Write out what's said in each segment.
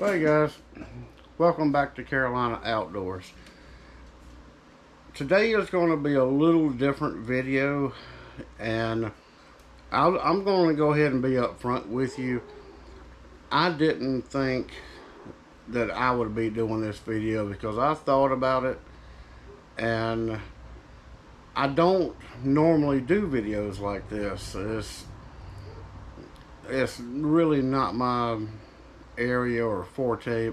Hey guys, welcome back to Carolina Outdoors. Today is going to be a little different video, and I'm going to go ahead and be upfront with you. I didn't think that I would be doing this video because I thought about it, and I don't normally do videos like this. It's really not my area or forte,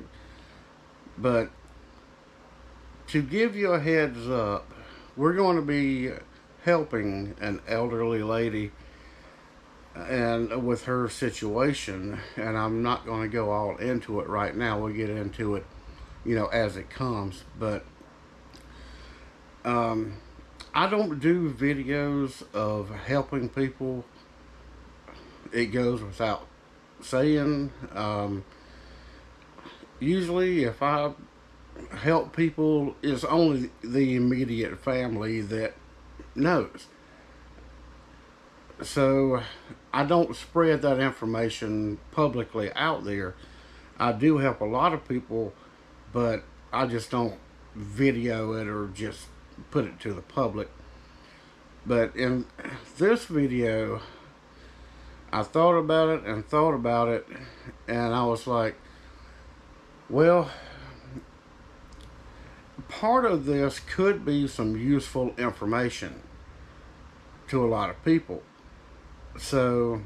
but to give you a heads up, we're going to be helping an elderly lady and with her situation, and I'm not going to go all into it right now. We'll get into it, as it comes. But I don't do videos of helping people. It goes without saying. Usually, if I help people, it's only the immediate family that knows. So I don't spread that information publicly out there. I do help a lot of people, but I just don't video it or just put it to the public. But in this video, I thought about it, and I was like, well, part of this could be some useful information to a lot of people. So,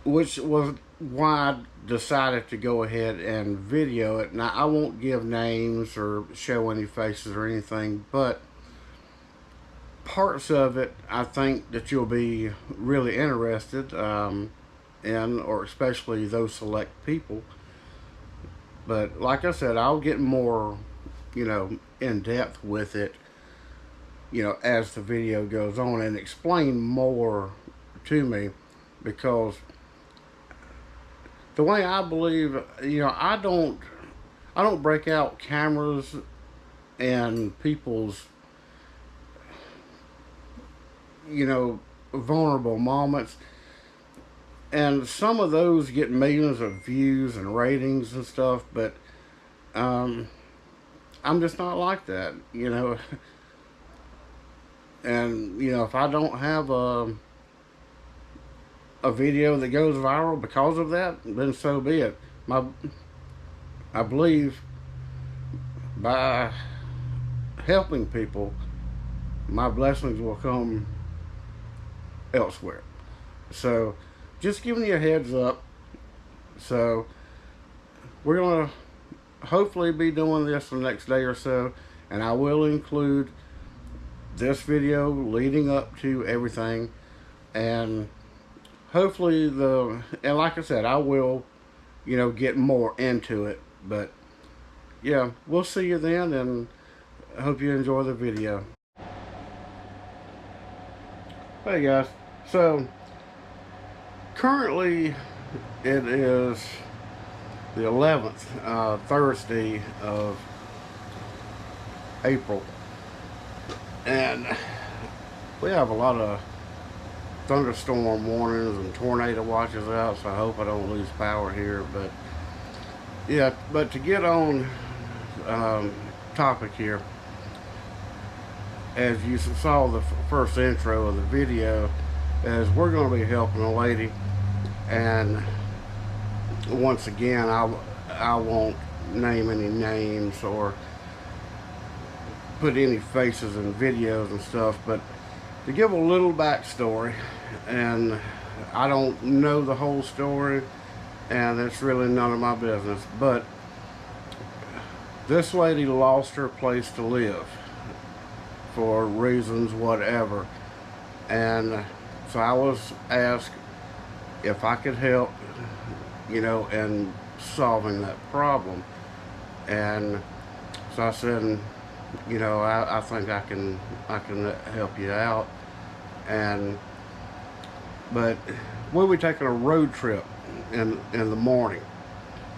which was why I decided to go ahead and video it. Now, I won't give names or show any faces or anything, but parts of it I think that you'll be really interested in, or especially those select people. But like I said, I'll get more, in depth with it, as the video goes on, and explain more to me, because the way I believe, I don't break out cameras and people's, vulnerable moments. And some of those get millions of views and ratings and stuff, but I'm just not like that, And, if I don't have a video that goes viral because of that, then so be it. I believe by helping people, my blessings will come elsewhere. So, just giving you a heads up. So, we're going to hopefully be doing this the next day or so, and I will include this video leading up to everything, and hopefully and like I said, I will, get more into it. But yeah, we'll see you then, and I hope you enjoy the video. Hey guys, so currently it is the 11th, Thursday of April, and we have a lot of thunderstorm warnings and tornado watches out, so I hope I don't lose power here. But yeah, but to get on topic here, as you saw the first intro of the video, is we're going to be helping a lady, and once again, I won't name any names or put any faces in videos and stuff, but to give a little backstory, and I don't know the whole story, and it's really none of my business, but this lady lost her place to live for reasons whatever, and so I was asked if I could help, in solving that problem. And so I said, I think I can help you out. But we'll be taking a road trip in the morning,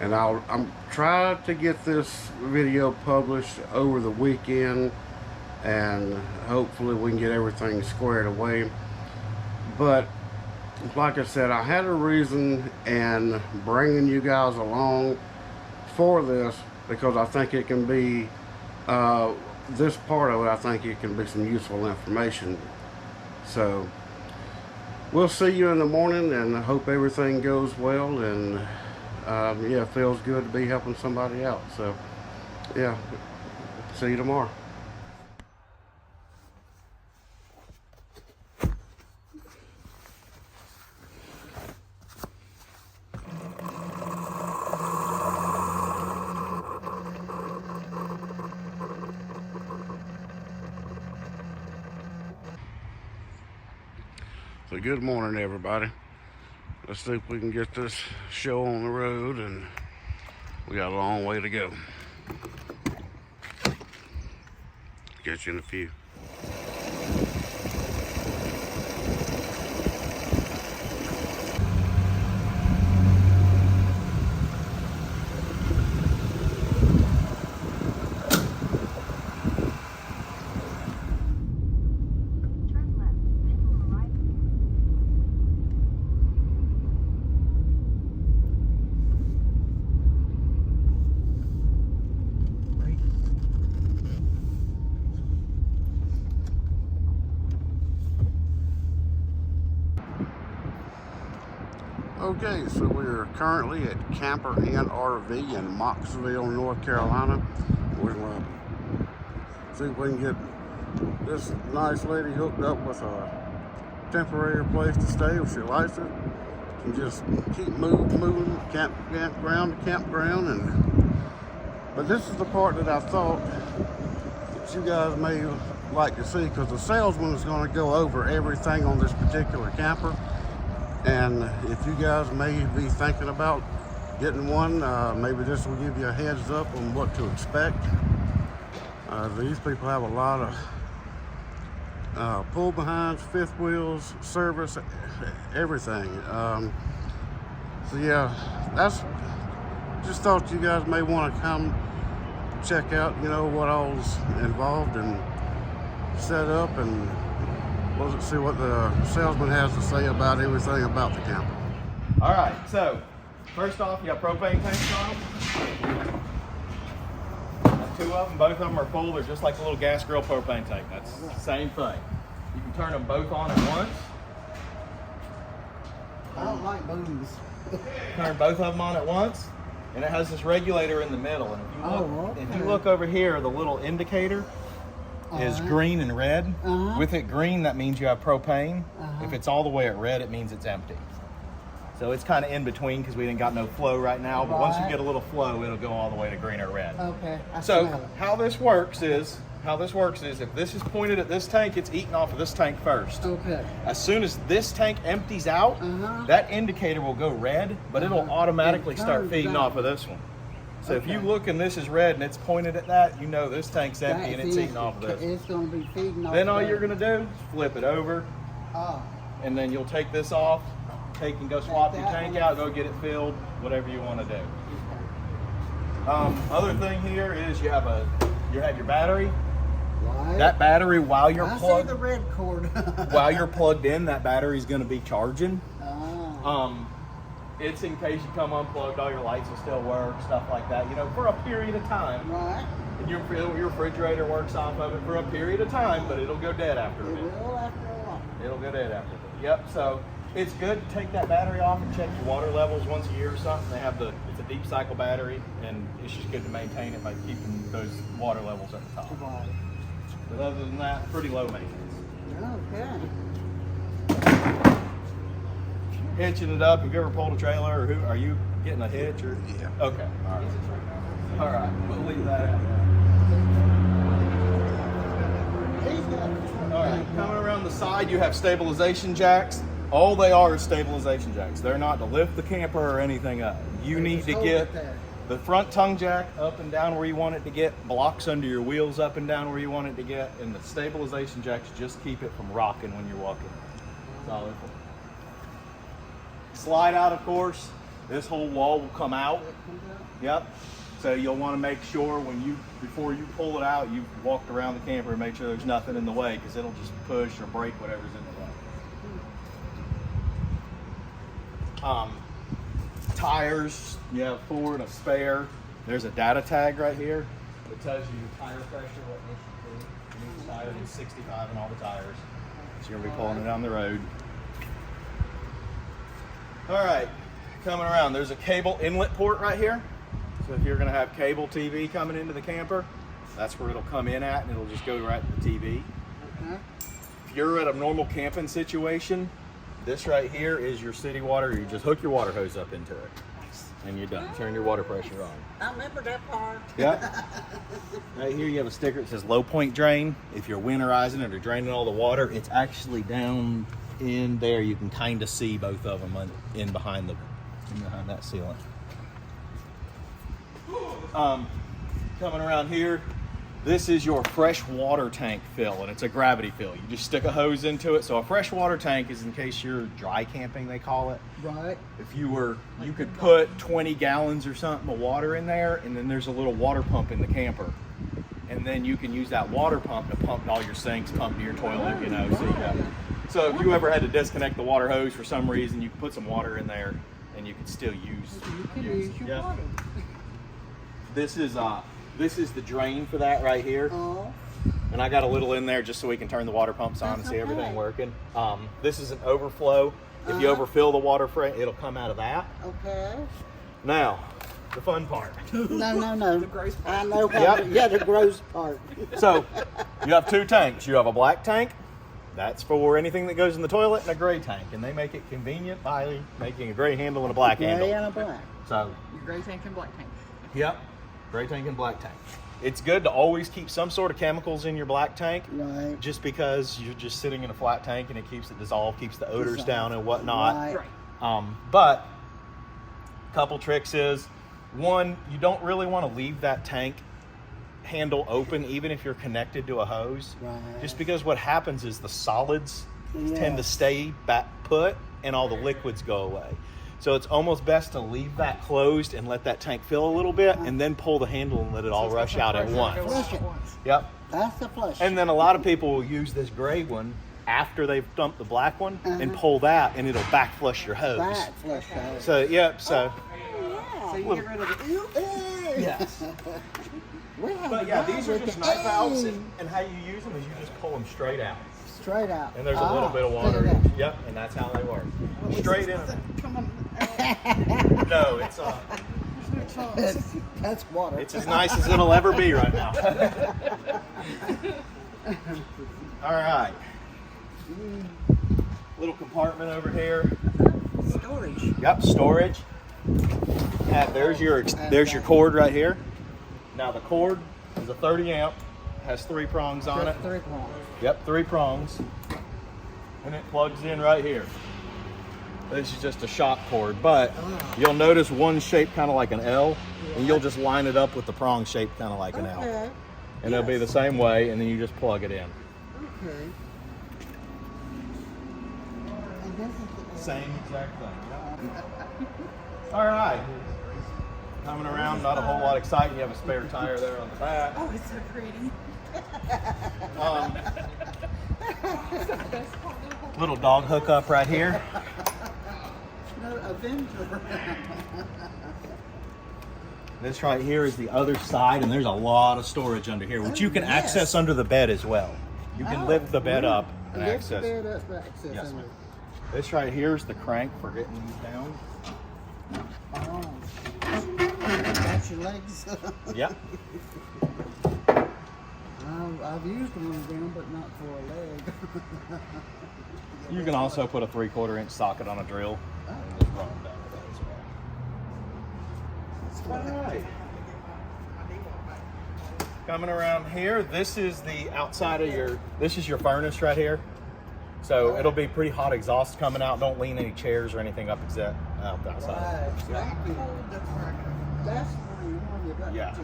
and I'm trying to get this video published over the weekend, and hopefully we can get everything squared away. But like I said, I had a reason in bringing you guys along for this because I think it can be, this part of it, I think it can be some useful information. So we'll see you in the morning, and I hope everything goes well, and yeah, it feels good to be helping somebody out. So yeah, see you tomorrow. So good morning, everybody. Let's see if we can get this show on the road, and we got a long way to go. Catch you in a few. Okay, so we're currently at Camper and RV in Mocksville, North Carolina. We're going to see if we can get this nice lady hooked up with a temporary place to stay if she likes it. And just keep moving campground to campground. But this is the part that I thought that you guys may like to see, because the salesman is going to go over everything on this particular camper. And if you guys may be thinking about getting one, maybe this will give you a heads up on what to expect. These people have a lot of pull behinds, fifth wheels, service, everything. So yeah, that's just thought you guys may want to come check out, you know, what all's involved and set up, and let's see what the salesman has to say about everything about the camper. All right, so first off, you got propane tanks on them. Two of them, both of them are full. They're just like a little gas grill propane tank. That's the same thing. You can turn them both on at once. I don't like booze. Turn both of them on at once, and it has this regulator in the middle. And if you look over here, the little indicator is green and red. With it green, that means you have propane. If it's all the way at red, it means it's empty. So it's kind of in between because we ain't got no flow right now. But once you get a little flow, it'll go all the way to green or red. Okay. So how this works is if this is pointed at this tank, it's eating off of this tank first. Okay. As soon as this tank empties out, that indicator will go red, but it'll automatically start feeding off of this one. So if you look and this is red and it's pointed at that, you know this tank's empty and it's eating off of this. It's going to be feeding off. Then all you're going to do is flip it over, and then you'll take this off, and go swap your tank out, go get it filled, whatever you want to do. Other thing here is you have your battery. Right. That battery, while you're plugged, see the red cord. while you're plugged in, that battery's going to be charging. It's in case you come unplugged, all your lights will still work, stuff like that, you know, for a period of time. Right. And your refrigerator works off of it for a period of time, but it'll go dead after a bit. It will after a while. It'll go dead after a bit. Yep, so it's good to take that battery off and check your water levels once a year or something. It's a deep cycle battery, and it's just good to maintain it by keeping those water levels at the top. Right. But other than that, pretty low maintenance. Okay. Hitching it up, have you ever pulled a trailer, or are you getting a hitch? Or? Yeah. Okay, all right, we'll leave that out. All right, coming around the side, you have stabilization jacks. All they are is stabilization jacks. They're not to lift the camper or anything up. You need to get the front tongue jack up and down where you want it to get, blocks under your wheels up and down where you want it to get, and the stabilization jacks just keep it from rocking when you're walking. That's all they're for. Slide out, of course, this whole wall will come out. Yep. So you'll want to make sure before you pull it out, you've walked around the camper and make sure there's nothing in the way, because it'll just push or break whatever's in the way. Tires, you have 4 and a spare. There's a data tag right here that tells you your tire pressure, what it needs to be. Each tire is 65 in all the tires. So you're gonna be pulling it down the road. All right, coming around, there's a cable inlet port right here. So if you're gonna have cable TV coming into the camper, that's where it'll come in at, and it'll just go right to the TV. If you're at a normal camping situation, this right here is your city water. You just hook your water hose up into it, and you're done. Turn your water pressure on. I remember that part. Yeah. Right here you have a sticker that says low point drain. If you're winterizing it or draining all the water, it's actually down in there. You can kind of see both of them in behind that sealant. Coming around here, this is your fresh water tank fill, and it's a gravity fill. You just stick a hose into it. So a fresh water tank is in case you're dry camping, they call it. Right. If you could put 20 gallons or something of water in there, and then there's a little water pump in the camper. And then you can use that water pump to pump to all your sinks, pump to your toilet, So if you ever had to disconnect the water hose for some reason, you can put some water in there and you can still use your water. This is the drain for that right here. Oh. And I got a little in there just so we can turn the water pumps on and see everything working. This is an overflow. If you overfill the water frame, it'll come out of that. Okay. Now, the fun part. No. The gross part. I know how the gross part. So, you have 2 tanks. You have a black tank. That's for anything that goes in the toilet, and a gray tank. And they make it convenient by making a gray handle and a black handle. Gray and a black. So, Your gray tank and black tank. Yep. Gray tank and black tank. It's good to always keep some sort of chemicals in your black tank, Right. just because you're just sitting in a flat tank and it keeps it dissolved, keeps the odors down and whatnot. Right. But a couple tricks is, one, you don't really want to leave that tank handle open even if you're connected to a hose, Right. just because what happens is the solids tend to stay back put and all the liquids go away. So it's almost best to leave that closed and let that tank fill a little bit, and then pull the handle and let it all rush out at once. Flush it. Yep. That's the flush. And then a lot of people will use this gray one after they've dumped the black one and pull that, and it'll back flush your hose. Back flush hose. So, yep, so. So you get rid of the Yes. But But yeah, these are just night valves, and how you use them is you just pull them straight out. Straight out. And there's a little bit of water. look at that. Yep, and that's how they work. Straight in. Come on. No, it's That's water. it's as nice as it'll ever be right now. All right. Little compartment over here. Storage. Yep, storage. There's your cord right here. Now the cord is a 30 amp, has 3 prongs on it. Just 3 prongs. Yep, 3 prongs. And it plugs in right here. This is just a shock cord, but you'll notice one shaped kind of like an L, and you'll just line it up with the prong shaped kind of like an L. Okay. And it'll be the same way, and then you just plug it in. Okay. And this is the Same exact thing. All right. Coming around, not a whole lot exciting. You have a spare tire there on the back. Oh, it's so pretty. Little dog hookup right here. no Avenger. This right here is the other side, and there's a lot of storage under here, which you can yes. access under the bed as well. You can lift the bed up and Lift access. the bed up for access. Yes, under ma'am. it. This right here is the crank for getting these down. Oh. That's your legs. Yep. I've used one of them, but not for a leg. You can also put a 3/4 inch socket on a drill and just run them down with that as well. All right. Coming around here, this is the outside of this is your furnace right here. So it'll be pretty hot exhaust coming out. Don't lean any chairs or anything up except out the outside. Right. Thank you. That's where you want it. Yeah.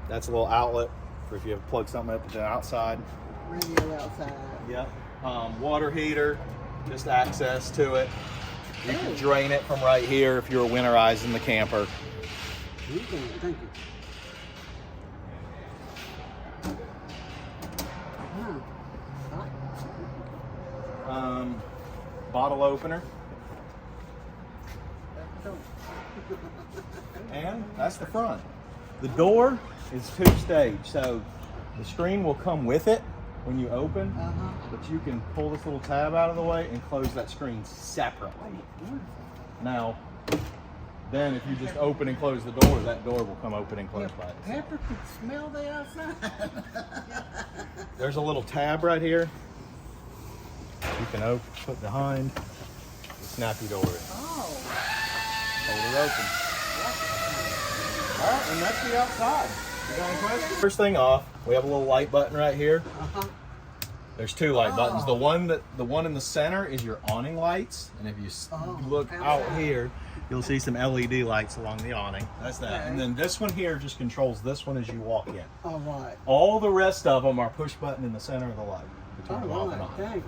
That's a little outlet for if you have to plug something up at the outside. Radio outside. Yep. Water heater, just access to it. You can drain it from right here if you're winterizing the camper. Okay, thank you. bottle opener. And that's the front. The door is 2-stage, so the screen will come with it when you open, but you can pull this little tab out of the way and close that screen separately. Now, then if you just open and close the door, that door will come open and close by itself. Pepper could smell the outside. There's a little tab right here. You can open, put behind, and snap your door in. Oh. Hold it open. All right, and that's the outside. You got any questions? First thing off, we have a little light button right here. There's 2 light buttons. The one in the center is your awning lights, and if you look out here, you'll see some LED lights along the awning. That's that. Okay. And then this one here just controls this one as you walk in. All right. All the rest of them are push button in the center of the light. To turn them off and on. Thanks.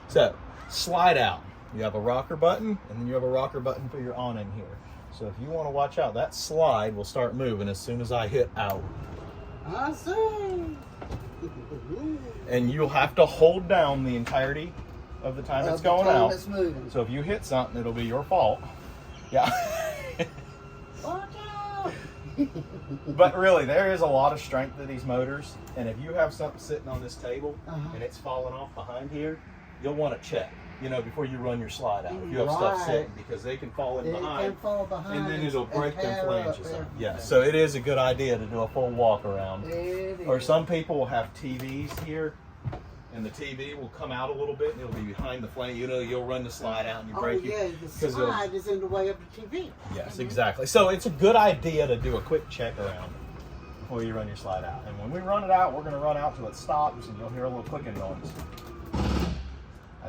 So, slide out. You have a rocker button, and then you have a rocker button for your awning here. So if you want to watch out, that slide will start moving as soon as I hit out. I see. And you'll have to hold down the entirety of the time it's going out. It's moving. So if you hit something, it'll be your fault. Yeah. Watch out. But really, there is a lot of strength to these motors. And if you have something sitting on this table and it's falling off behind here, you'll want to check, before you run your slide out. If you have stuff sitting, because they can fall in behind. It can fall behind. And then it'll break them flanges up. Yeah, everything. so it is a good idea to do a full walk around. It Or is. some people will have TVs here, and the TV will come out a little bit, and it'll be behind the flame. You'll run the slide out and you break it. Oh, yeah, the slide is in the way of the TV. Yes, exactly. So it's a good idea to do a quick check around before you run your slide out. And when we run it out, we're going to run out till it stops, and you'll hear a little clicking noise.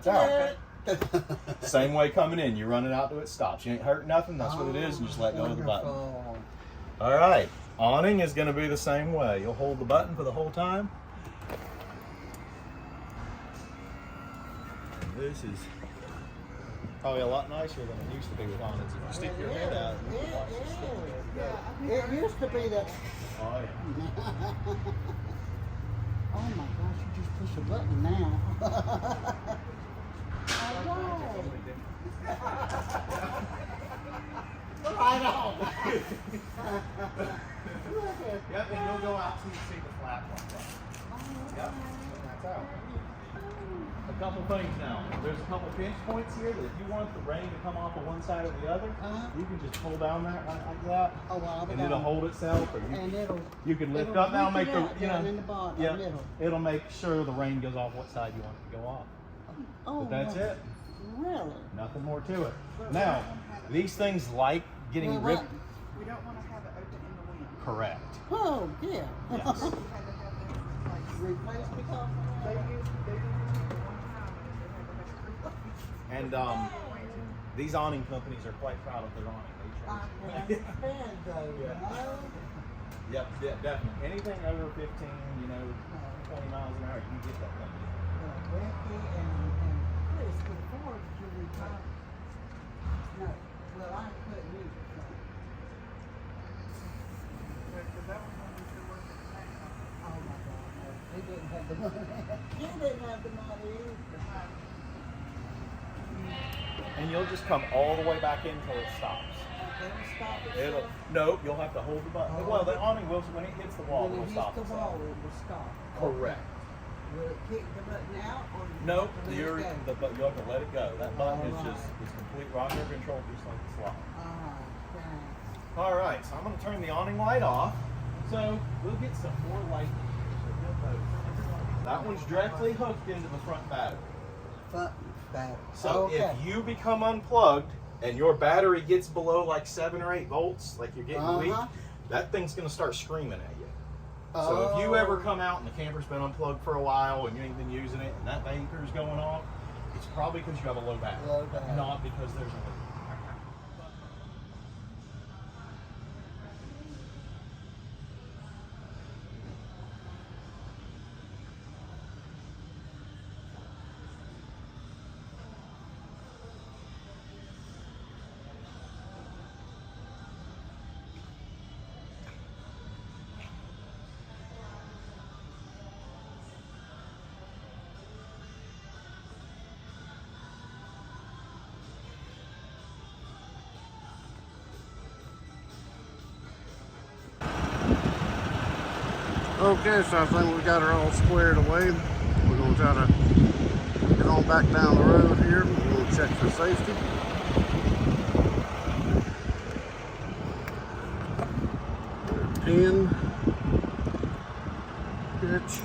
That's out. Same way coming in. You run it out till it stops. You ain't hurt nothing. That's what it is. And just let go of the button. Wonderful. All right. Awning is going to be the same way. You'll hold the button for the whole time. And this is probably a lot nicer than it used to be with awnings. If you stick your head out, you can watch the story. It used to be that. Oh, yeah. Oh my gosh, you just push a button now. Right on. Yep, and you'll go out till you see the flat one. Yep, that's out. A couple things now. There's a couple pinch points here that if you want the rain to come off of one side or the other, you can just pull down that like that, and it'll hold itself. Or you can lift up. That'll make the in the bottom, it'll make sure the rain goes off what side you want it to go off. Oh, But that's it. Really? Nothing more to it. Now, these things like getting ripped. We don't want to have it open in the wind. Correct. Oh, yeah. Yes. We had to have them replaced. Replace because They used it one time and they had to have And these awning companies are quite proud of their awning. They I charge- can understand though, you know? Yep, yeah, definitely. Anything over 15, 20 miles an hour, you can get that thing. Becky and Chris, before you retired. No, well, I put music on. because that was when we were working at the time. Oh my God, no, they didn't have the money. You didn't have the money either. And you'll just come all the way back in until it stops. No, you'll have to hold the button. Well, the awning will, when it hits the wall, When it'll it stop hits the itself. wall, it will stop. Correct. Will it kick the button out or? Nope, let it you'll go? have to let it go. That button is Alright. just complete rocker control, just like the slide. Thanks. All right, so I'm going to turn the awning light off. So we'll get some more light. That one's directly hooked into the front battery. Button, battery. So Okay. if you become unplugged and your battery gets below like 7 or 8 volts, like you're getting weak, that thing's going to start screaming at you. So if you ever come out and the camper's been unplugged for a while and you ain't been using it and that anchor's going off, it's probably because you have a low battery, Low battery. not because there's a leak. Okay, so I think we got her all squared away. We're gonna try to get on back down the road here. We're gonna check for safety. Pin, hitch,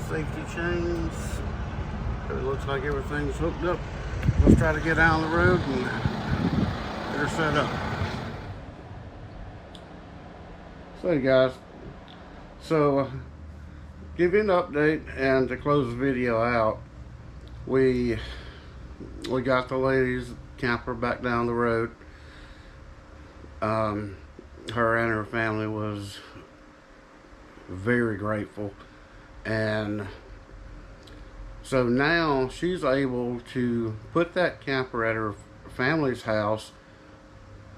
safety chains. It looks like everything's hooked up. Let's try to get down the road and get her set up. So guys, so give you an update and to close the video out, we got the ladies camper back down the road. Her and her family was very grateful, and so now she's able to put that camper at her family's house,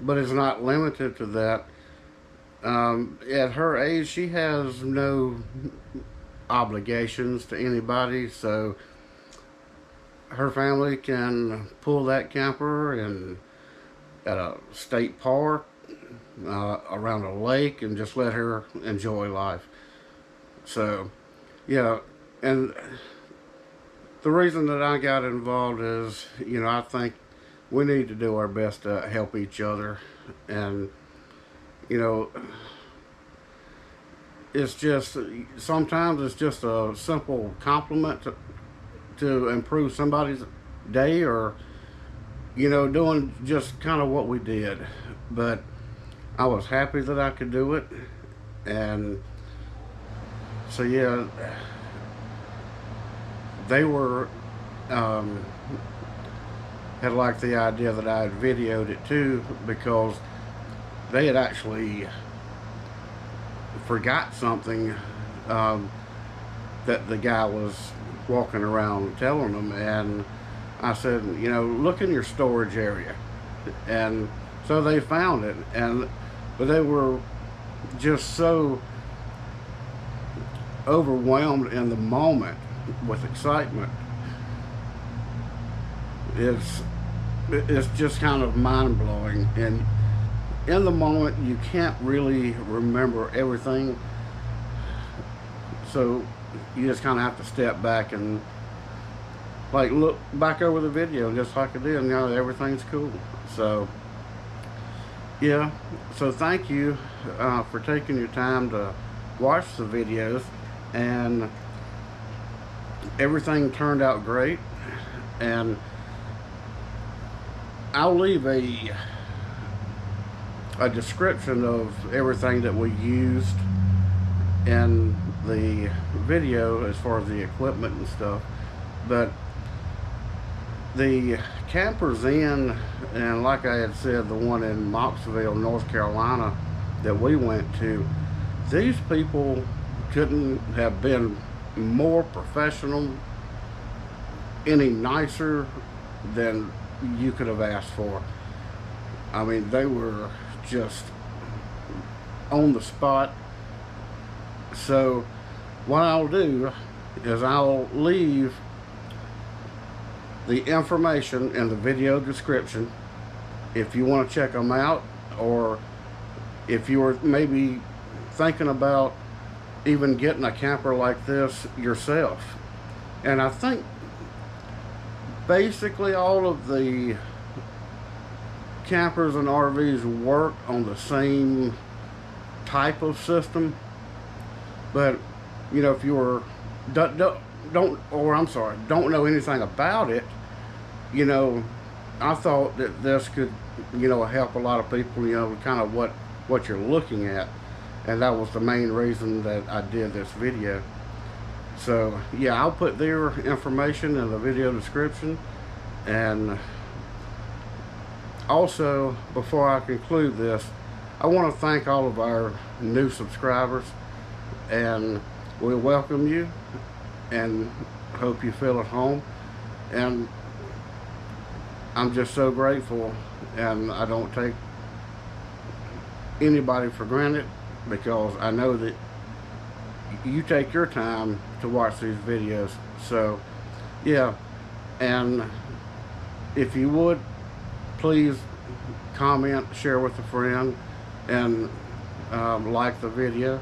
but it's not limited to that. At her age, she has no obligations to anybody, so her family can pull that camper and at a state park, around a lake, and just let her enjoy life. So yeah, and the reason that I got involved is, you know, I think we need to do our best to help each other. And you know, it's just, sometimes it's just a simple compliment to improve somebody's day, or, you know, doing just kind of what we did. But I was happy that I could do it. And so yeah, they were had liked the idea that I had videoed it too, because they had actually forgot something that the guy was walking around telling them. And I said, you know, look in your storage area. And so they found it, but they were just so overwhelmed in the moment with excitement. It's just kind of mind-blowing, and in the moment you can't really remember everything, so you just kind of have to step back and like look back over the video just like I did, and you know, everything's cool. So yeah, so thank you for taking your time to watch the videos, and everything turned out great. And I'll leave a description of everything that we used in the video as far as the equipment and stuff. But the Campers Inn, and like I had said, the one in Mocksville, North Carolina that we went to, these people couldn't have been more professional, any nicer than you could have asked for. I mean, they were just on the spot. So what I'll do is I'll leave the information in the video description if you want to check them out, or if you're maybe thinking about even getting a camper like this yourself. And I think basically all of the campers and RVs work on the same type of system. But you know, if you're don't know anything about it, you know, I thought that this could, you know, help a lot of people, you know, kind of what you're looking at. And that was the main reason that I did this video. So yeah, I'll put their information in the video description. And also, before I conclude this, I want to thank all of our new subscribers, and we welcome you and hope you feel at home. And I'm just so grateful, and I don't take anybody for granted, because I know that you take your time to watch these videos. So yeah, and if you would, please comment, share with a friend, and like the video,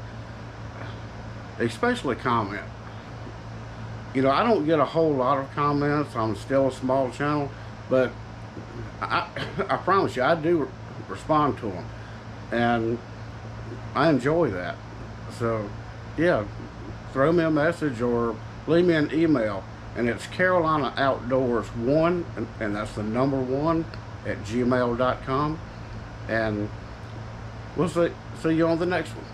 especially comment. You know, I don't get a whole lot of comments. I'm still a small channel, but I promise you, I do respond to them, and I enjoy that. So, yeah, throw me a message or leave me an email, and it's Carolina Outdoors 1, and that's the number 1 at gmail.com, and we'll see you on the next one.